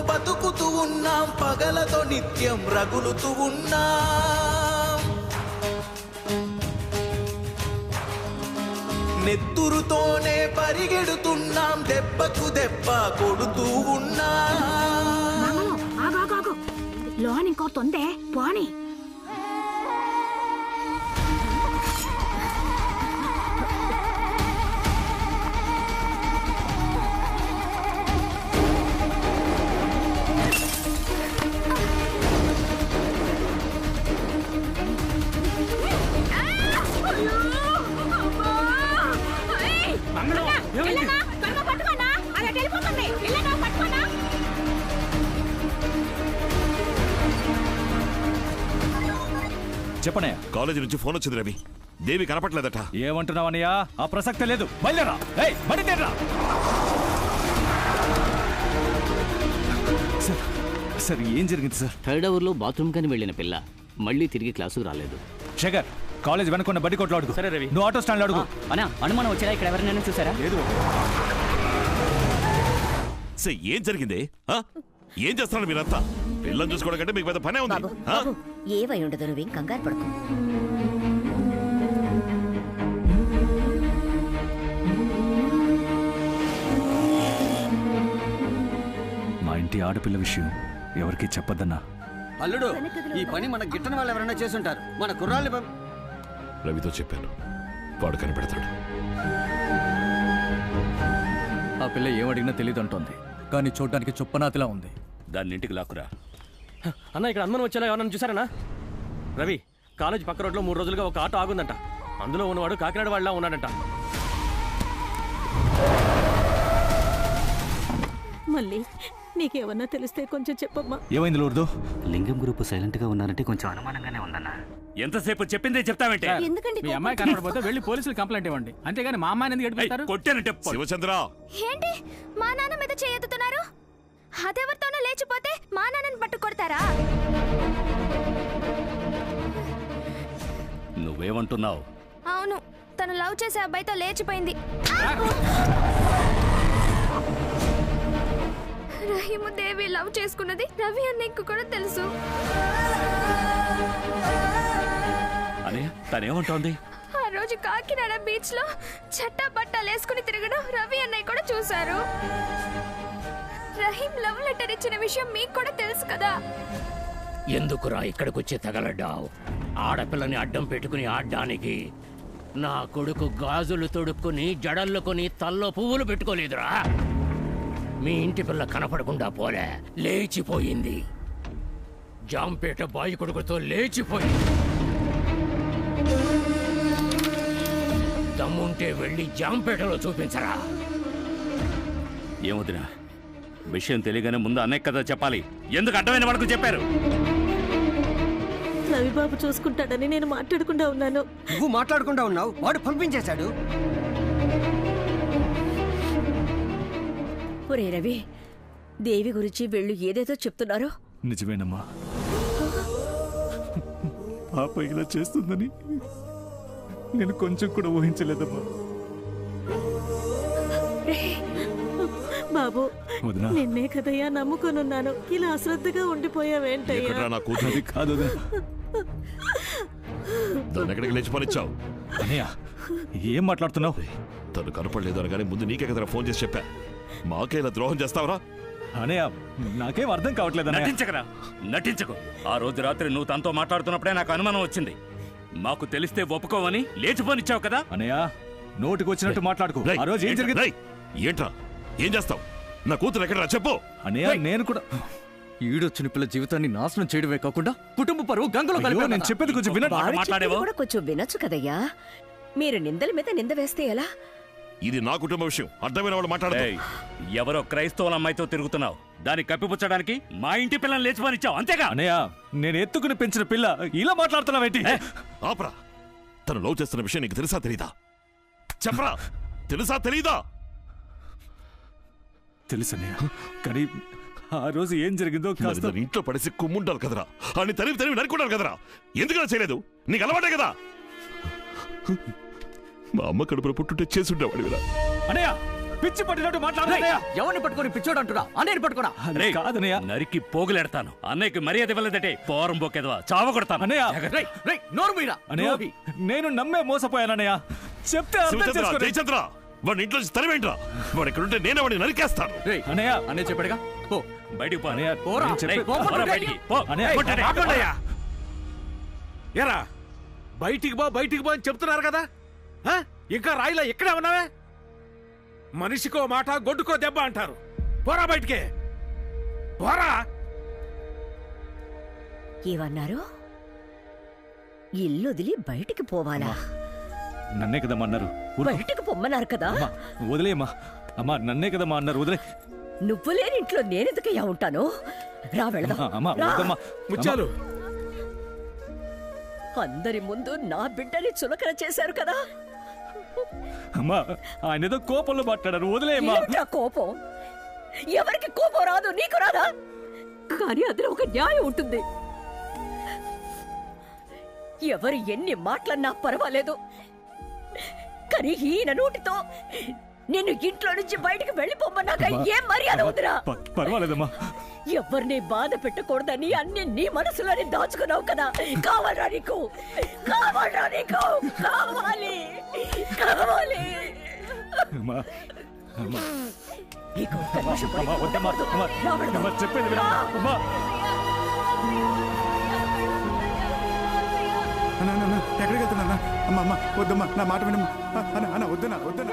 బతుకుతూ ఉన్నాం, పగలతో నిత్యం రగులుతూ ఉన్నాం, నెత్తురుతోనే పరిగెడుతున్నాం, దెబ్బకు దెబ్బ కొడుతూ ఉన్నాం. లోన్ ఇంకో తొందే పోనీ. చెప్పనయ్యా, కాలేజీ నుంచి ఫోన్ వచ్చింది రవి. దేవి కనపట్లేదట. ఏమంటున్నావనయ్యా? ఆ ప్రసక్తే లేదు. బయలుదేరా. సార్ ఏం జరిగింది సార్? థర్డ్ అవర్లో బాత్రూమ్ కని వెళ్ళిన పిల్ల మళ్ళీ తిరిగి క్లాసుకు రాలేదు. శేఖర్, కాలేజ్ వెనుకున్న బడి కొట్లో అడుగు. సరే రవి. నువ్వు ఆటో స్టాండ్ అడుగు. అన్నా, అనుమానం వచ్చారా? ఇక్కడ ఎవరైనా చూసారా? లేదు. ఏం జరిగింది? ఏం చేస్తున్నారు మీరంతా? పిల్లలు చూసుకోవడం కంటే మీకు పెద్ద పనే ఉంది. ఏవై ఉండదు, నువ్వేం కంగారు పడుకో. మా ఇంటి ఆడపిల్ల విషయం ఎవరికి చెప్పొద్దన్నా. అల్లుడు, ఈ పని మన గిట్టని వాళ్ళు ఎవరైనా చేసుంటారు. మన కుర్రాళ్ళు రవితో చెప్పాను, వాడు కనిపెడతాడు. ఆ పిల్ల ఏమడిగినా తెలియదు అంటోంది, కానీ చూడడానికి చుప్పనాతిలా ఉంది. దాన్ని ఇంటికి లాక్కురా. అన్న, ఇక్కడ అనుమానం వచ్చేలా ఎవరన్నా చూసారనా? రవి, కాలేజ్ పక్క రోడ్లో 3 రోజులుగా ఒక ఆటో ఆగుందంట. అందులో ఉన్నవాడు కాకినాడ వాళ్ళ ఉన్నాడంట. మళ్ళీ నీకేమన్నా తెలిస్తే కొంచెం చెప్పమ్మా. ఏమైంది లూర్దు? లింగం గ్రూప్ సైలెంట్ గా ఉన్నారంటే కొంచెం అనుమానంగానే ఉందన్న. ఎంతసేపు చెప్పిందే చెప్తావంటే? మీ అమ్మాయి కనపడపోతే వెళ్ళి పోలీసులు కంప్లైంట్ ఇవ్వండి, అంతేగాని మా అమ్మాయిని ఎందుకు ఏడిపిస్తారు? కొట్టానంటే శివచంద్ర, ఏంటి మా నాన్న మీద చేయెత్తుతున్నారు? అదెవరితోనో లేచిపోతే మా నాన్నని పట్టు కొడతారా? నువ్వేమంటున్నావు? అవును, తను లవ్ చేసే అబ్బాయితో లేచిపోయింది. రహీము దేవి లవ్ చేసుకున్నది రవి అన్నయ్యకు కూడా తెలుసు. తనేమంటోంది? ఆ రోజు కాకినాడ బీచ్ లో చట్టా బట్టాలు వేసుకుని తిరగడం రవి అన్నయ్య కూడా చూశారు. రహీం లవ్ లెటర్ ఇచ్చిన విషయం మీకు కూడా తెలుసు కదా. ఎందుకురా ఇక్కడికొచ్చి తగలడ్డావు? ఆడపిల్లని అడ్డం పెట్టుకుని ఆడ్డానికి. నా కొడుకు గాజులు తొడుక్కుని జడల్లుకొని తల్లో పువ్వులు పెట్టుకోలేదురా. మీ ఇంటి పిల్ల కనపడకుండా పోలే, లేచిపోయింది. జాంపేట బాయి కొడుకుతో లేచిపోయింది. దమ్ముంటే వెళ్ళి జాంపేటలో చూపించరా. ఏమొద్దునా, విషయం తెలియగానే ముందు అన్నయ్య కదా చెప్పాలి. ఎందుకు అడ్డమైన వాళ్ళకు చెప్పారు? రవిబాబు చూసుకుంటాడని నేను మాట్లాడకుండా ఉన్నాను. నువ్వు మాట్లాడకుండా ఉన్నావు, వాడు పంపించేశాడు. ఒరే రవి, దేవి గురించి వీళ్ళు ఏదేదో చెప్తున్నారు. నిజమేనమ్మా, పాప ఇలా చేస్తుందని నేను కొంచెం కూడా ఊహించలేదమ్మా. బాబు, నిన్నే కదయ్యా నమ్ముకొనున్నాను, ఇలా అశ్రద్ధగా ఉండిపోయావేంటయ్యా? నా కూతురు కాదు, ఎక్కడికి లేచిపోనిచ్చావు? అన్నయ్య, ఏం మాట్లాడుతున్నావు? తను కనపడలేదు అనగానే ముందు నీకే కదా ఫోన్ చేసి చెప్పా. మాకే ఇలా ద్రోహం చేస్తావరా? అన్నయ్య, నాకేం అర్థం కావట్లేదు. నటించకరా, నటించకు. ఆ రోజు రాత్రి నువ్వు తనతో మాట్లాడుతున్నప్పుడే నాకు అనుమానం వచ్చింది. మాకు తెలిస్తే ఒప్పుకోవని లేచిపోనిచ్చావు కదా. అన్నయ్య, నోటికి వచ్చినట్టు మాట్లాడుకో. ఆ రోజు ఏం జరిగింది? ఏంట్రా, ఏం చేస్తావు? నా కూతురు ఎక్కడరా చెప్పు. అన్నయ్య, నేను కూడా ఈడొచ్చిన పిల్ల జీవితాన్ని నాశనం చేయడమే కాకుండా కుటుంబ పరువు గంగలో కలిపి. నేను చెప్పేది కొంచెం కూడా కొంచెం వినొచ్చు కదయ్యా. మీరు నిందల మీద నింద వేస్తే ఎలా? ఇది నా కుటుంబ విషయం, అర్థమైన వాళ్ళు మాట్లాడతాయి. ఎవరో క్రైస్తవుల అమ్మాయితో తిరుగుతున్నావు, దాన్ని కప్పిపుచ్చడానికి మా ఇంటి పిల్లల్ని లేచిపోనిచ్చావు, అంతేగా? అన్నయ్య, నేను ఎత్తుకుని పెంచిన పిల్ల ఇలా మాట్లాడుతున్నావేంటి? ఆపరా. తను లవ్ చేస్తున్న విషయం నీకు తెలుసా తెలీదా? చెప్పరా, తెలుసా తెలీదా? తెలుసన్నయ్య, కానీ ఆ రోజు ఏం జరిగిందో మరి కాస్త దాన్ని ఇంట్లో పడేసి కుమ్ముంటారు కదరా, అని తరివి నరుకుంటారు కదరా. ఎందుకలా చేయలేదు? నీకు అలవాటే కదా. మా అమ్మ కడుపులో పుట్టుంటే చేసి ఉండేవాడు కదా. అన్నయ్య పిచ్చి పట్టినట్టు మాట్లాడుతున్నాయా? ఎవరిని పట్టుకొని పిచ్చోడు అంటున్నా? అన్నయ్యని పట్టుకోరా. కాదన్నయ్య. నరికి పోగులెడతాను. అన్నయ్యకి మర్యాద ఇవ్వలేదంటే పోరం బొక్కేదవా చావ కొడతాను. అన్నయ్య, నోరు మీరా. అన్నయ్య, నేను నమ్మే మోసపోయానన్నయ్య. చెప్తే అర్థం శివచంద్ర, చేసుకోరే. జయచంద్ర, వాడిని ఇంట్లో తరివేంట్రా. వాడు ఎక్కడుంటే నేనే వాడిని నరికేస్తాను. అన్నయ్య, అన్నయ్య చెప్పాడుగా పో. బయటికి పో. అన్నయ్య, పోరా. నేను చెప్పే- రేయ్, పో, పో, బయటికి పో. అన్నయ్య, ఎరా బయటికి బో అని చెప్తున్నారు కదా, ఇంకా రాయిలా ఇక్కడే ఉన్నావే? మనిషికో మాట గొడ్డుకో దెబ్బ అంటారు. పోరా బయటికే, పోరా. ఏమన్నారు? ఇల్లు వదిలి బయటికి పోవాలా? నన్నే కదమ్మా అన్నారు. ఊరుకో. బయటికి పొమ్మన్నారు కదా. అమ్మా, వదిలేయమ్మా. అమ్మా, నన్నే కదమ్మా అన్నారు. వదిలే. నువ్వు లేని ఇంట్లో నేనెందుకయ్యా ఉంటాను? రా వెళదాం. అమ్మా, రా. వద్దమ్మా. ముత్యాలు, అందరి ముందు నా బిడ్డని చులకన చేశారు కదా. అమ్మా, ఆయన ఏదో కోపంలో మాట్లాడారు. వదిలేయమ్మా. ఏమిటా కోపం? ఎవరికి కోపం రాదు, నీకు రాదా? కానీ అందులో ఒక న్యాయం ఉంటుంది. ఎవరు ఎన్ని మాటలన్నా పర్వాలేదు, కానీ ఈయన నోటితో నిన్ను ఇంట్లో నుంచి బయటికి వెళ్ళిపోమన్నాక ఏం మర్యాద ఉందిరా? పర్వాలేదమ్మా. ఎవరిని బాధ పెట్టకూడదని అన్ని నీ మనసులోనే దాచుకున్నావు కదా. కావాలరా నీకు? కావాలరా నీకు? కావాలి, కావాలి. అమ్మా, అమ్మా, నీకు ఒక్క నిమిషం బయటికి అమ్మా, వద్దమ్మా. అమ్మా, రా వెళదాం. అమ్మా, చెప్పేది విను. అమ్మా. ఎక్కడికి వెళ్తున్నా? అమ్మ అమ్మ వద్దమ్మా, నా మాట వినమ్మా. అన్న వద్దనా వద్దనా.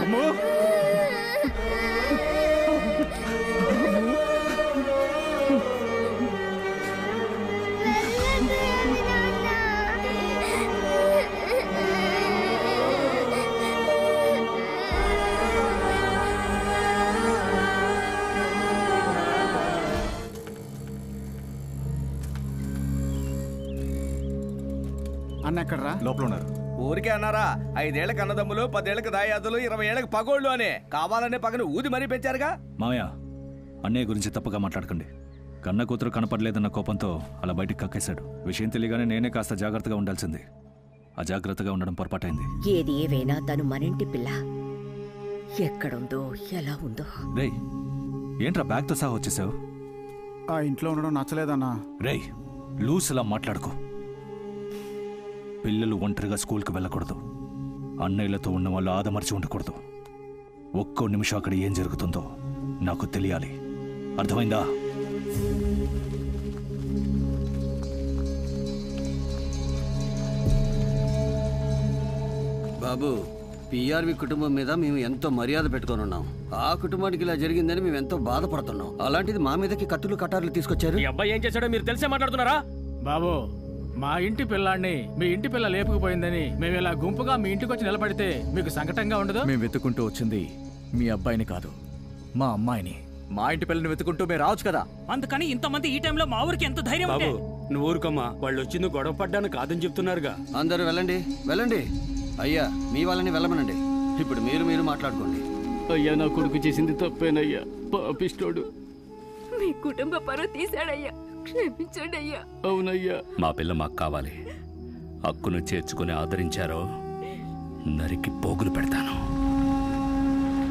అమ్మో, అన్న ఎక్కడరా? లోపల ఉన్నారు. ఊరికే అన్నారా? 5 ఏళ్లకు అన్నదమ్ములు, 10 ఏళ్లకు దాయాదులు, 20 ఏళ్లకు పగోళ్ళు అని కావాలనే పగను ఊది మరీ పెంచారుగా. మామయ్య, అన్నయ్య గురించి తప్పుగా మాట్లాడకండి. కన్న కూతురు కనపడలేదన్న కోపంతో అలా బయటికి కక్కేశాడు. విషయం తెలియగానే నేనే కాస్త జాగ్రత్తగా ఉండాల్సింది. అజాగ్రత్తగా ఉండడం పొరపాటైంది. ఏది ఏవైనా తను మనింటి పిల్ల. ఎక్కడుందో ఎలా ఉందో. రేయ్, ఏంట్రా బ్యాగ్తో సహా వచ్చేసావు? ఆ ఇంట్లో ఉండడం నచ్చలేదన్నా. రేయ్, లూస్లా మాట్లాడుకో. పిల్లలు ఒంటరిగా స్కూల్కి వెళ్ళకూడదు. అన్నయ్యలతో ఉన్న వాళ్ళు ఆదమర్చి ఉండకూడదు. ఒక్కో నిమిషం అక్కడ ఏం జరుగుతుందో నాకు తెలియాలి. అర్థమైందా? బాబు, పిఆర్వి కుటుంబం మీద మేము ఎంతో మర్యాద పెట్టుకొని ఉన్నాం. ఆ కుటుంబానికి ఇలా జరిగిందని మేము ఎంతో బాధపడుతున్నాం. అలాంటిది మా మీదకి కత్తులు కటార్లు తీసుకొచ్చారు. ఈ అబ్బాయి ఏం చేశాడో మీరు తెలిసే మాట్లాడుతున్నారా? బాబు, మా ఇంటి పిల్లాన్ని మీ ఇంటి పిల్ల లేపుకుపోయిందని మేము ఇలా గుంపుగా మీ ఇంటికి వచ్చి నిలబడితే మీకు సంకటంగా ఉండదు? మేము వెతుకుంటూ వచ్చింది మీ అబ్బాయిని కాదు, మా అమ్మాయిని. మా ఇంటి పిల్లని వెతుకుంటూ మీరు రావచ్చు కదా. అందుకని ఇంతమంది ఈ టైంలో మా ఊరికి ఎంత ధైర్యం? బాబు, నువ్వు ఊరుకమ్మా. వాళ్ళు వచ్చింది గొడవ పడ్డానికి కాదని చెప్తున్నారుగా. అందరూ వెళ్ళండి, వెళ్ళండి. అయ్యా, మీ వాళ్ళని వెళ్ళమనండి. ఇప్పుడు మీరు మాట్లాడుకోండి. అయ్యా, నా కొడుకు చేసింది తప్పేనయ్యా. పాపిష్టోడు. మీ కుటుంబ పరువు తీశాడయ్యా, క్షమించండి అయ్యా. అవునయ్యా. మా పిల్ల మాకు కావాలి. హక్కును చేర్చుకుని ఆదరించారో నరికి పోగులు పెడతాను.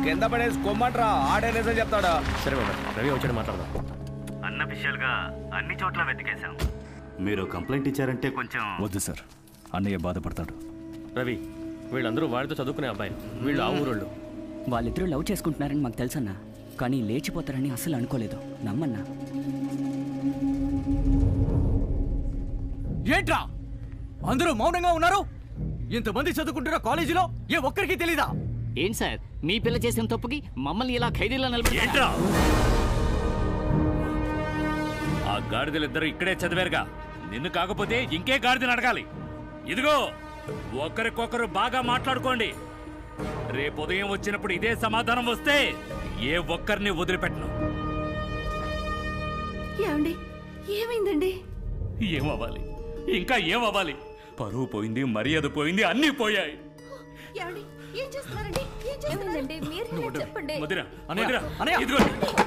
కింద పడేసి కొమ్మంట్రా, ఆడే నిజం చెప్తాడా? సరే బాబా, రవి వచ్చాడు, మాట్లాడదాం. అన్అఫీషియల్గా అన్ని చోట్ల వెతికేశాం. మీరు కంప్లైంట్ ఇచ్చారంటే కొంచెం. వద్దు సార్, అన్నయ్య బాధపడతాడు. రవి, వీళ్ళందరూ వాడితో చదువుకునే అబ్బాయి. వీళ్ళు ఆ ఊరోళ్ళు. వాళ్ళిద్దరూ లవ్ చేసుకుంటున్నారని మాకు తెలుసన్నా, కానీ లేచిపోతారని అసలు అనుకోలేదు. నమ్మన్నా. ఏంట్రా అందరూ మౌనంగా ఉన్నారు? ఇంతమంది చదువుకుంటున్న కాలేజీలో ఏ ఒక్కరికి తెలీదా? ఏం సార్, మీ పిల్ల చేసిన తప్పుకి మమ్మల్ని ఇలా ఖైదీలో నిలబెట్టారా? ఆ గాడిదలిద్దరూ ఇక్కడే చదివారుగా. నిన్ను కాకపోతే ఇంకే గాడిదని అడగాలి. ఇదిగో, ఒకరికొకరు బాగా మాట్లాడుకోండి. రేపు ఉదయం వచ్చినప్పుడు ఇదే సమాధానం వస్తే ఏ ఒక్కరిని వదిలిపెట్టను. ఏమండి, ఏమైందండి? ఏమవ్వాలి? ఇంకా ఏమవ్వాలి? పరువు పోయింది, మర్యాద పోయింది, అన్నీ పోయాయి. ఏం చేస్తున్నారండి? ఏం చేస్తున్నారండి? మీరు చెప్పండి. మధుర, అన్నయ్య, మధుర, అన్నయ్య. ఇదిగో